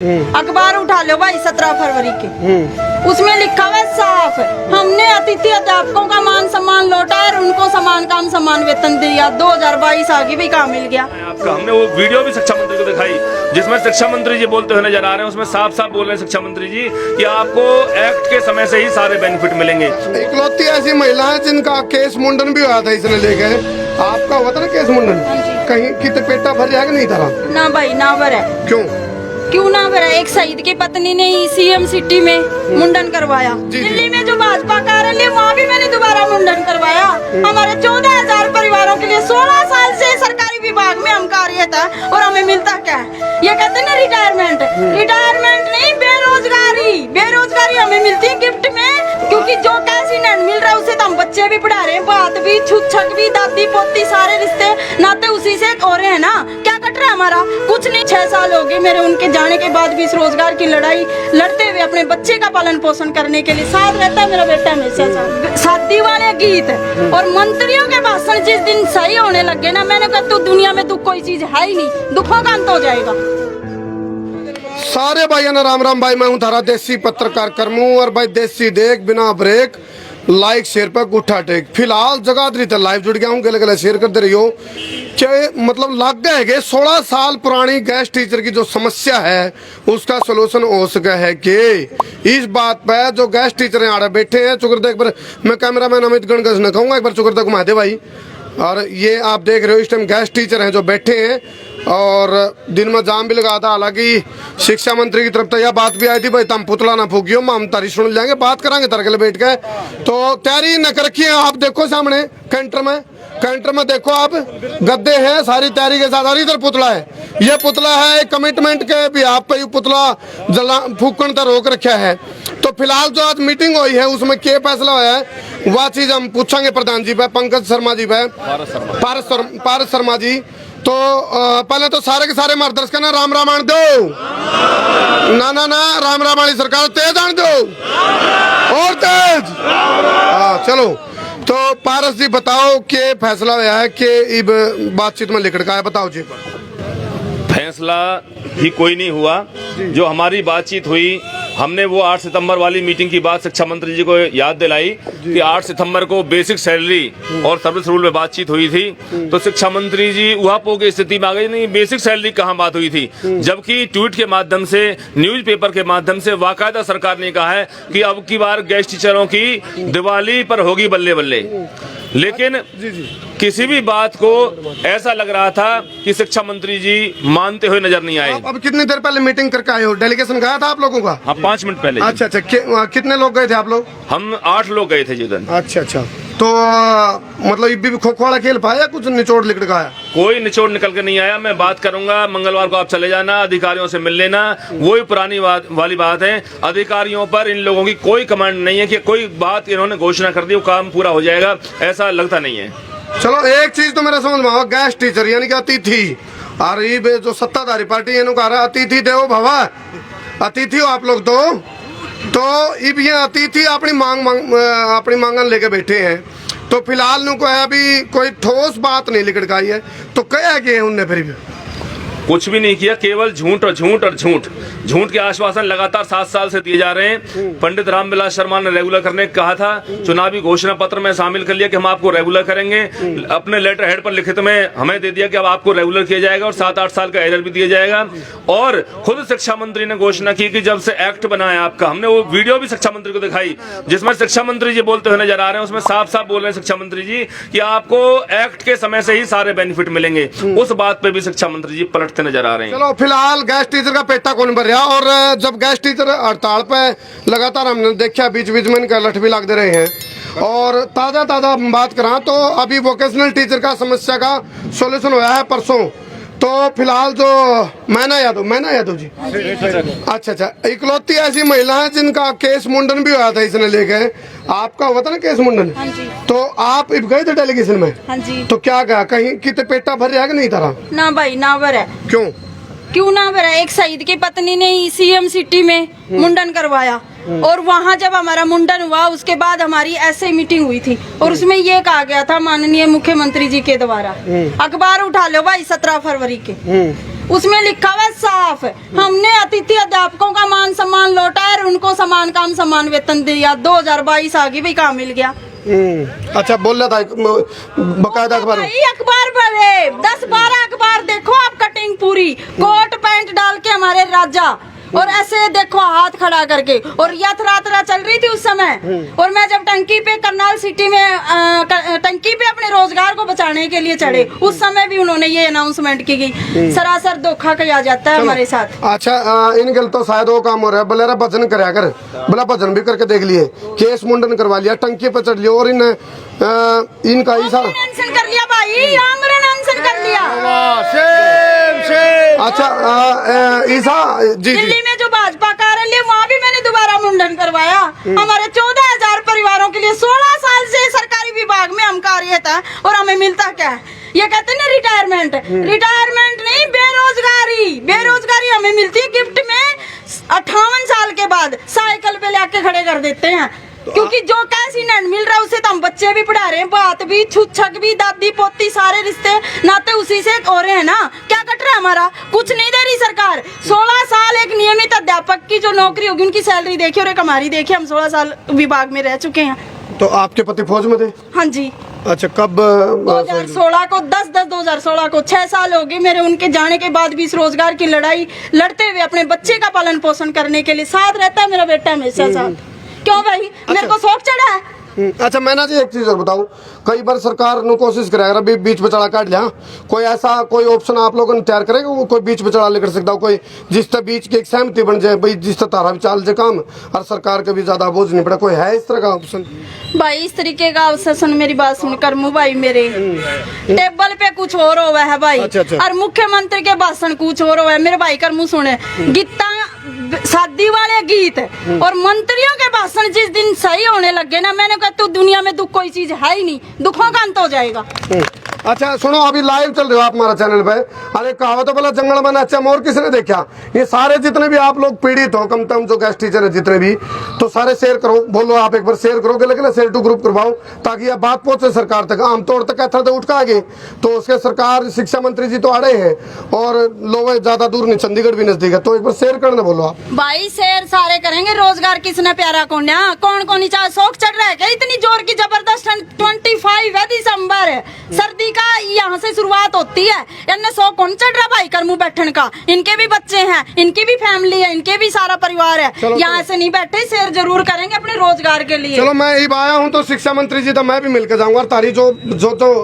अखबार उठा लो भाई 17 फरवरी के, उसमें लिखा हुआ साफ, हमने अतिथि अध्यापकों का मान सम्मान लौटा और उनको समान काम समान वेतन दिया। 2022 आगे भी काम मिल गया आपका। हमने वो वीडियो भी शिक्षा मंत्री को दिखाई जिसमें शिक्षा मंत्री जी बोलते हुए नजर आ रहे हैं। उसमें साफ साफ बोल रहे हैं शिक्षा मंत्री जी कि आपको एक्ट के समय से ही सारे बेनिफिट मिलेंगे। इकलौती ऐसी महिला है जिनका केस मुंडन भी हुआ था, इसने लेके आपका हुआ था ना केस मुंडन, कहीं कितने पेटा भर जाएगा नहीं था ना भाई, ना भर है। क्यों ना भरा? एक शहीद की पत्नी ने सीएम सिटी में मुंडन करवाया। दिल्ली में जो भाजपा कार्यालय वहाँ भी मैंने दोबारा मुंडन करवाया। हमारे 14,000 परिवारों के लिए 16 साल से सरकारी विभाग में हम कार्यरत है और हमें मिलता क्या है? ये कहते हैं ना रिटायरमेंट, रिटायरमेंट नहीं, बेरोजगारी हमें मिलती है गिफ्ट में, क्योंकि जो कैश इन हैंड मिल रहा है उससे तो हम बच्चे भी पढ़ा रहे हैं, बात भी, छुच्छक भी, दादी पोती सारे रिश्ते नाते उसी से हो रहे हैं ना। क्या कट रहा है हमारा? कुछ नहीं। 6 साल हो गए मेरे उनके जाने के बाद भी इस रोजगार की लड़ाई लड़ते हुए अपने बच्चे का पालन पोषण करने के लिए साथ रहता है मेरा बेटा हमेशा। शादी वाले गीत और मंत्रियों के भाषण जिस दिन सही होने लगे ना, मैंने कहा तू दुनिया में दुख कोई चीज है ही नहीं, दुखों का अंत हो जाएगा। सारे भाइयों ने राम राम भाई, मैं हूँ धारा देसी पत्रकार करमू और भाई देसी देख बिना ब्रेक लाइक शेयर पर गुठा टेक। फिलहाल जगाधरी तक लाइव जुड़ गया हूँ, गले गले शेयर करते रहियो। चाहे मतलब लग गए 16 साल पुरानी गेस्ट टीचर की जो समस्या है उसका सोल्यूशन हो सका है कि इस बात पे जो गेस्ट टीचर यहाँ बैठे हैं, चुकर एक बार मैं कैमरा मैन अमित गणगस न कहूँगा, एक बार चुकर घुमा दे भाई। और ये आप देख रहे हो इस टाइम गेस्ट टीचर हैं जो बैठे हैं और दिन में जाम भी लगा था। हालांकि शिक्षा मंत्री की तरफ तो यह बात भी आई थी भाई तुम पुतला ना फूकियो, हम तारी सुन लेंगे, बात करांगे तरकले बैठ के। तो तैयारी न कर रखी है, आप देखो सामने कैंटर में देखो आप गद्दे हैं, सारी तैयारी के साथ। और इधर पुतला है, ये पुतला है कमिटमेंट के भी आप पे पुतला जला फूकन तक रोक रखा है। तो फिलहाल जो आज मीटिंग हुई है उसमें क्या फैसला हुआ है वह चीज हम पूछेंगे प्रधान जी पे, पंकज शर्मा जी पे, पारस शर्मा जी। तो पहले तो सारे के सारे मार्गदर्शक ना राम रामायण दो ना राम रामायण सरकार तेज आन दो और तेज। हाँ चलो, तो पारस जी बताओ के फैसला हुआ है कि बातचीत में लिखड़ का है, बताओ जी। फैसला ही कोई नहीं हुआ। जो हमारी बातचीत हुई, हमने वो 8 सितंबर वाली मीटिंग की बात शिक्षा मंत्री जी को याद दिलाई कि 8 सितंबर को बेसिक सैलरी और सर्विस रूल में बातचीत हुई थी। तो शिक्षा मंत्री जी उहापोह की स्थिति में आ गई, नहीं बेसिक सैलरी कहाँ बात हुई थी, जबकि ट्वीट के माध्यम से, न्यूज़पेपर के माध्यम से बाकायदा सरकार ने कहा है कि अब की बार गेस्ट टीचरों की दिवाली पर होगी बल्ले बल्ले। लेकिन किसी भी बात को ऐसा लग रहा था कि शिक्षा मंत्री जी मानते हुए नजर नहीं आए। अब कितनी देर पहले मीटिंग करके आए हो? डेलीगेशन गया था आप लोगों का? हाँ 5 मिनट पहले। अच्छा, कितने लोग गए थे आप लोग? हम 8 लोग गए थे जिधर। अच्छा, तो मतलब भी खो-खो वाला खेल पाया, कुछ निचोड़ लिकड़ का आया? कोई निचोड़ निकल के नहीं आया। मैं बात करूंगा, मंगलवार को आप चले जाना, अधिकारियों से मिल लेना। वही पुरानी वाली बात है, अधिकारियों पर इन लोगों की कोई कमांड नहीं है कि कोई बात इन्होंने घोषणा कर दी वो काम पूरा हो जाएगा, ऐसा लगता नहीं है। चलो एक चीज तो मेरा समझ में आओ, गेस्ट टीचर यानी कि अतिथि, और ये जो सत्ताधारी पार्टी है कह रहा अतिथि देवो भव, अतिथि हो आप लोग। तो अब ये अतिथि अपनी मांगन लेके बैठे हैं। तो फिलहाल उनको है अभी कोई ठोस बात नहीं लिखड़ आई है, तो क्या किए उनने फिर भी? कुछ भी नहीं किया, केवल झूठ और झूठ और झूठ के आश्वासन लगातार 7 साल से दिए जा रहे हैं। पंडित रामविलास शर्मा ने रेगुलर करने को कहा था, चुनावी घोषणा पत्र में शामिल कर लिया कि हम आपको रेगुलर करेंगे। अपने लेटर हेड पर लिखित में हमें दे दिया कि अब आपको रेगुलर किया जाएगा और 7-8 साल का एरर भी दिया जाएगा। और खुद शिक्षा मंत्री ने घोषणा की कि जब से एक्ट बना है आपका, हमने वो वीडियो भी शिक्षा मंत्री को दिखाई जिसमें शिक्षा मंत्री जी बोलते हुए नजर आ रहे हैं। उसमें साफ साफ बोल रहे हैं शिक्षा मंत्री जी कि आपको एक्ट के समय से ही सारे बेनिफिट मिलेंगे। उस बात पे भी शिक्षा मंत्री जी पलटते नजर आ रहे हैं। चलो फिलहाल गेस्ट टीचर का पेटा कौन भर रहा, और जब गेस्ट टीचर हड़ताल पे लगातार हमने देखा बीच बीच में इनका लठ भी लग रहे हैं। और ताजा बात करा तो अभी वोकेशनल टीचर का समस्या का सोल्यूशन हुआ है परसों। तो फिलहाल जो मैना यादव जी, अच्छा, इकलौती ऐसी महिला है जिनका केस मुंडन भी हुआ था, इसने लेके आपका हुआ था ना केस मुंडन। हाँ जी। तो आप गए थे डेलीगेशन में? हाँ जी। तो क्या कहा, कहीं कितने पेटा भर रहा नहीं था? ना भाई, ना भर है। क्यों ना भरा? एक शहीद की पत्नी ने सीएम सिटी में मुंडन करवाया और वहाँ जब हमारा मुंडन हुआ उसके बाद हमारी ऐसे मीटिंग हुई थी और उसमें ये कहा गया था माननीय मुख्यमंत्री जी के द्वारा, अखबार उठा लो भाई 17 फरवरी के, उसमें लिखा हुआ है साफ, हमने अतिथि अध्यापकों का मान सम्मान लौटा है और उनको समान काम समान वेतन दिया। 2022 आ गई भाई, कहाँ मिल गया? अच्छा, बोल रहा था बकायदा अखबार अखबार पढ़े, 10-12 अखबार देखो आप, कटिंग पूरी, कोट पैंट डाल के हमारे राजा, और ऐसे देखो हाथ खड़ा करके, और यात्रा चल रही थी उस समय। और मैं जब टंकी पे करनाल सिटी में टंकी पे अपने रोजगार को बचाने के लिए चढ़े, उस समय भी उन्होंने ये अनाउंसमेंट की गई। सरासर धोखा किया जाता है हमारे साथ। अच्छा, इन गल तो शायद वो काम हो रहा है, बोले भजन कराया कर, बोला भजन भी करके देख लिए, केस मुंडन करवा लिया, टंकी पे चढ़ लिया, और इनका ईसा कर लिया भाई, आमरण अनशन कर लिया। अच्छा, ईसा जी, दिल्ली में जो भाजपा कार्यालय, वहाँ भी मैंने दोबारा मुंडन करवाया। हमारे 14,000 परिवारों के लिए 16 साल से सरकारी विभाग में हम कार्यरत हैं, और हमें मिलता क्या है? ये कहते हैं ना रिटायरमेंट, रिटायरमेंट नहीं, बेरोजगारी हमें मिलती है गिफ्ट में। 58 साल के बाद साइकिल पे लाके खड़े कर देते हैं, क्योंकि जो कैसी नंद मिल रहा है उससे तो हम बच्चे भी पढ़ा रहे हैं, बात भी, छुच्छक भी, दादी पोती, सारे रिश्ते नाते उसी से हो रहे हैं ना। क्या कट रहा है हमारा? कुछ नहीं दे रही सरकार। 16 साल एक नियमित अध्यापक की जो नौकरी होगी, उनकी सैलरी देखिए और एक हमारी देखिए। हम 16 साल विभाग में रह चुके हैं। तो आपके पति फौज में थे? हाँ जी। अच्छा, कब? 2016 को 10/10/2016 को 6 साल हो गए मेरे उनके जाने के बाद भी इस रोजगार की लड़ाई लड़ते हुए, अपने बच्चे का पालन पोषण करने के लिए साथ रहता है मेरा बेटा हमेशा साथ। क्यों भाई, मेरे को शौक चढ़ा है। अच्छा, मैं ना जी एक चीज और बताऊं, कई बार सरकार ने कोशिश कराया बीच बचाड़ा काट लिया, कोई ऐसा कोई ऑप्शन आप लोगों ने तैयार करेगा, वो कोई बीच बचाड़ा लेकर सकता हो, कोई जिस तरह बीच की एक सहमति बन जाए भाई, जिस तरह तारा भी चाल जाए काम, और सरकार का भी ज्यादा बोझ नहीं पड़ा, कोई है इस तरह का ऑप्शन? भाई इस तरीके का ऑप्शन, मेरी बात सुनकर मुँह भाई, मेरे टेबल पे कुछ और हुआ है भाई। अच्छा। और मुख्यमंत्री के भाषण कुछ और हुआ है मेरे भाई कर मुँह सुने। गीता शादी वाले गीत और मंत्रियों के भाषण जिस दिन सही होने लगे ना, मैंने कहा तो दुनिया में दुख कोई चीज है ही नहीं, दुखों का अंत हो जाएगा। अच्छा सुनो, अभी लाइव चल रहे हो आप हमारा चैनल पे। अरे कहावत तो बोला जंगल में अच्छा मोर, किसने देखा? ये सारे जितने भी आप लोग पीड़ित हो, कम जो गेस्ट टीचर है जितने भी, तो सारे शेयर करो, बोलो आप एक बार शेयर करो, लेकिन शेयर टू ग्रुप करवाओ, ताकि यह बात पहुंचे सरकार तक। आमतौर तक ऐसा तो उठ का आगे, तो उसके सरकार शिक्षा मंत्री जी तो आड़े हैं, और लोग ज्यादा दूर नहीं, चंडीगढ़ भी नजदीक है, तो एक बार शेयर करना बोलो आप। भाई शेयर सारे करेंगे, रोजगार किसने प्यारा कौन है? कौन नहीं चाहे, शौक चढ़ रहा है क्या इतनी जोर की जबरदस्त? 25 है दिसंबर, सर्दी का यहाँ से शुरुआत होती है, इनने शौक कौन चढ़ रहा भाई कर मुँह बैठन का? इनके भी बच्चे हैं, इनकी भी फैमिली है, इनके भी सारा परिवार है, यहाँ से नहीं बैठे, शेयर जरूर करेंगे अपने रोजगार के लिए। चलो मैं यही आया हूँ, तो शिक्षा मंत्री जी तो मैं भी मिलकर जाऊंगा, तारी जो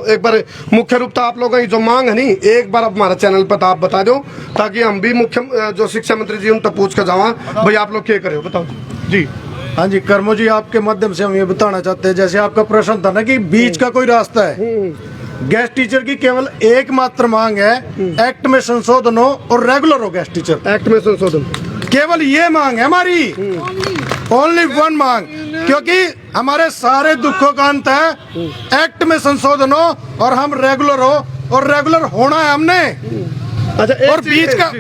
एक बार मुख्य रूप था आप लोगों की जो मांग है नहीं, एक बार हमारे चैनल पर आप बता दो, ताकि हम भी मुख्य जो शिक्षा मंत्री जी उन तक पूछ कर जावा भाई आप लोग क्या करे हो, बताओ जी। हाँ जी कर्मो जी, आपके माध्यम से हम ये बताना चाहते हैं, जैसे आपका प्रश्न था ना कि बीच का कोई रास्ता है, गेस्ट टीचर की केवल एकमात्र मांग है एक्ट में संशोधन हो और रेगुलर हो गेस्ट टीचर। एक्ट में संशोधन, केवल ये मांग है हमारी, ओनली वन मांग, क्योंकि हमारे सारे दुखों का अंत है एक्ट में संशोधन हो और हम रेगुलर हो, और रेगुलर होना है हमने। अच्छा, और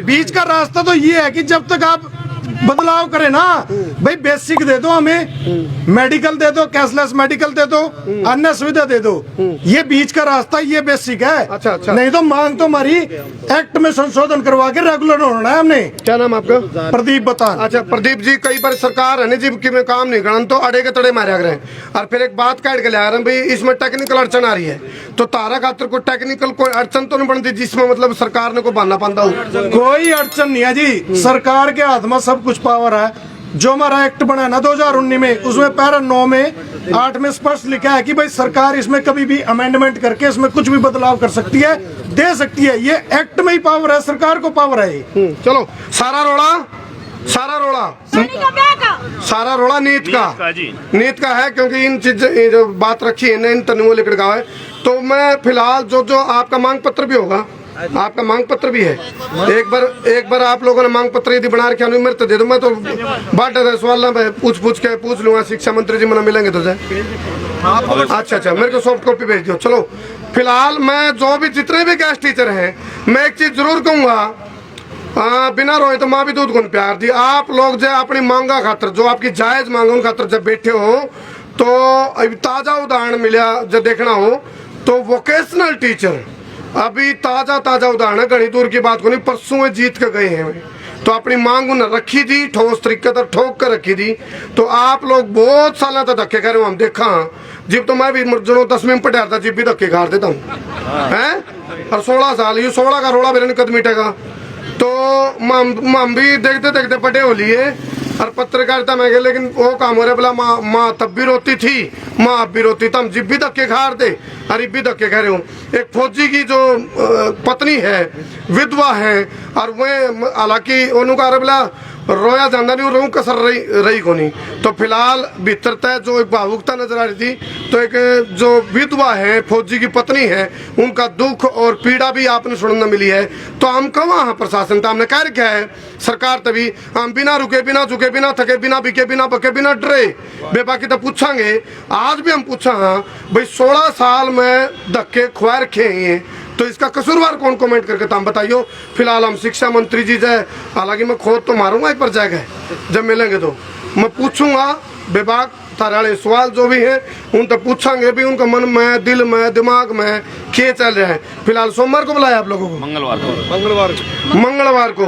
बीच का रास्ता तो ये है कि जब तक आप बदलाव करें ना भाई, बेसिक दे दो हमें, मेडिकल दे दो, कैशलेस मेडिकल दे दो, अन्य सुविधा दे दो, ये बीच का रास्ता, ये बेसिक है। अच्छा। नहीं तो मांग तो हमारी एक्ट में संशोधन करवा के रेगुलर होना है हमने। क्या नाम आपका? प्रदीप बतान। अच्छा प्रदीप जी, कई बार सरकार है ना जी की में काम नहीं करना, तो अड़े के तड़े मारे रहे, और फिर एक बात काट के ले आ रहे हैं भाई इसमें टेक्निकल अड़चन आ रही है, तो तारा खातर कोई टेक्निकल कोई अड़चन तो नहीं बनती जिसमें मतलब सरकार ने को बांधना पाता हो? कोई अड़चन नहीं है जी, सरकार के हाथ में सब कुछ पावर है। जो हमारा एक्ट बना है ना 2019 में, उसमें पैरा 9 में 8 में स्पष्ट लिखा है कि भाई सरकार इसमें कभी भी अमेंडमेंट करके इसमें कुछ भी बदलाव कर सकती है, दे सकती है, ये एक्ट में ही पावर है, सरकार को पावर है। चलो सारा रोड़ा नीत का है, क्योंकि इन चीज जो बात रखी है ना, इन तनुओं लेकर गाँव है। तो मैं फिलहाल जो आपका मांग पत्र भी होगा, आपका मांग पत्र भी है, एक बार आप लोगों ने मांग पत्र यदि बना रखे मेरे तो दे दो, मैं तो बाट सवाल पूछ लूंगा, शिक्षा मंत्री जी मना मिलेंगे तो जाए। अच्छा, मेरे को सॉफ्ट कॉपी भेज दो। चलो फिलहाल मैं जो भी जितने भी गेस्ट टीचर हैं, मैं एक चीज जरूर कहूंगा, बिना रोए तो माँ भी दूध गुण प्यार दी। आप लोग जो अपनी मांगा खातर, जो आपकी जायज मांगों खातर जब बैठे हो, तो अभी ताजा उदाहरण मिला जब देखना हो तो वोकेशनल टीचर अभी ताजा ताजा उदाहरण है, घनी दूर की बात को नहीं, परसों में जीत के गए हैं तो अपनी मांग उन्हें रखी थी, ठोस तरीके से ठोक कर रखी थी। तो आप लोग बहुत साल तक धक्के खा रहे हो, हम देखा जिब तो मैं भी जो 10वीं में पढ़ा था जिब भी धक्के खा देता हूँ हैं, और 16 साल ये 16 का रोड़ा मेरे कद मिटेगा। तो हम भी देखते देखते पटे हो लिए और पत्रकारिता में गए, लेकिन वो काम हो रहा बोला माँ तब भी रोती थी, माँ अब भी रोती, तो हम जिब भी धक्के खा रहे थे और इब भी धक्के खा रहे हूँ। एक फौजी की जो पत्नी है, विधवा है, और वह हालांकि उन्होंने बोला रोया जाना नहीं, रोऊं कसर रही को नहीं। तो फिलहाल भीतर तय जो एक भावुकता नजर आ रही थी, तो एक जो विधवा है, फौजी की पत्नी है, उनका दुख और पीड़ा भी आपने सुनने मिली है। तो हम कहाँ प्रशासन था, हमने कह रखा है सरकार तभी हम बिना रुके, बिना झुके, बिना थके, बिना बिके, बिना बके, बिना डरे बेबाकी तो पूछांगे। आज भी हम पूछा हाँ भाई 16 साल में धक्के खुआ रखे हैं, तो इसका कसूरवार कौन कमेंट करके तुम बताइयो। फिलहाल हम शिक्षा मंत्री जी से, हालांकि मैं खोद तो मारूंगा एक पर जाएगा, जब मिलेंगे तो मैं पूछूंगा विभाग ताराले सवाल जो भी है उन तक पूछांगे भी, उनका मन में, दिल में, दिमाग में क्या चल रहा है। फिलहाल सोमवार को बुलाया आप लोगों को, मंगलवार को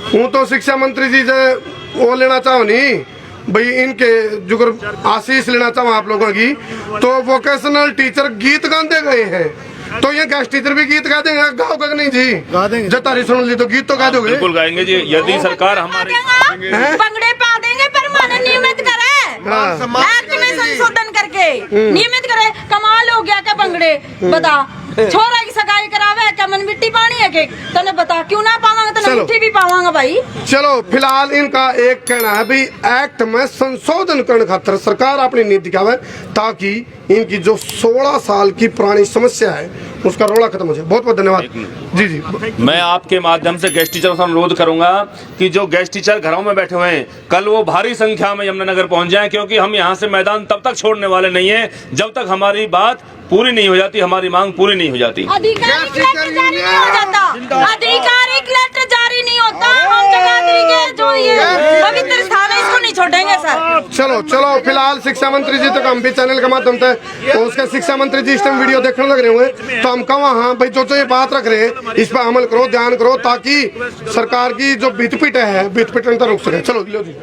हूँ तो शिक्षा मंत्री जी से वो लेना चाहो नहीं भाई, इनके जो आशीष लेना चाहूँ आप लोगों की। तो वोकेशनल टीचर गीत गाते गए हैं, तो ये गेस्ट टीचर भी गीत गा देंगे, गाओ का नहीं जी, गा देंगे। जब तारीफ सुन ली तो गीत तो गा दोगे, बिल्कुल गाएंगे जी, यदि सरकार हमारे पंगड़े पा देंगे, पर माने नियमित करे, एक्ट में संशोधन करके नियमित करे। कमाल हो गया क्या पंगड़े, बता छोरा की सगाई करावे क्या मन मिट्टी पानी है के, तने बता क्यों ना पावांगे, तने मिट्टी भी पावांगा भाई। चलो फिलहाल इनका एक कहना है भी एक्ट में संशोधन करने खातर सरकार अपनी नीति दिखावे, ताकि इनकी जो 16 साल की पुरानी समस्या है उसका रोड़ा खत्म हो जाए। बहुत बहुत धन्यवाद जी जी। मैं आपके माध्यम से गेस्ट टीचरों से अनुरोध करूंगा कि जो गेस्ट टीचर घरों में बैठे हुए हैं, कल वो भारी संख्या में यमुनानगर पहुंच जाएं, क्योंकि हम यहाँ से मैदान तब तक छोड़ने वाले नहीं है जब तक हमारी बात पूरी नहीं हो जाती, हमारी मांग पूरी नहीं हो जाती। आधिकारिक लेटर जारी नहीं हो जाता, आधिकारिक लेटर जारी नहीं होता, हम जगाधरी के जो ये पवित्र स्थान है इसको नहीं छोड़ेंगे सर। चलो चलो फिलहाल शिक्षा मंत्री जी तक हम भी चैनल के माध्यम से, तो उसके शिक्षा मंत्री जी इस टाइम वीडियो देखने लग रहे हुए, तो हम कहा हाँ भाई जो ये बात रख रहे हैं इस पर अमल करो, ध्यान करो, ताकि सरकार की जो बीतपिट है बीतपिट रुक सके। चलो लो जी।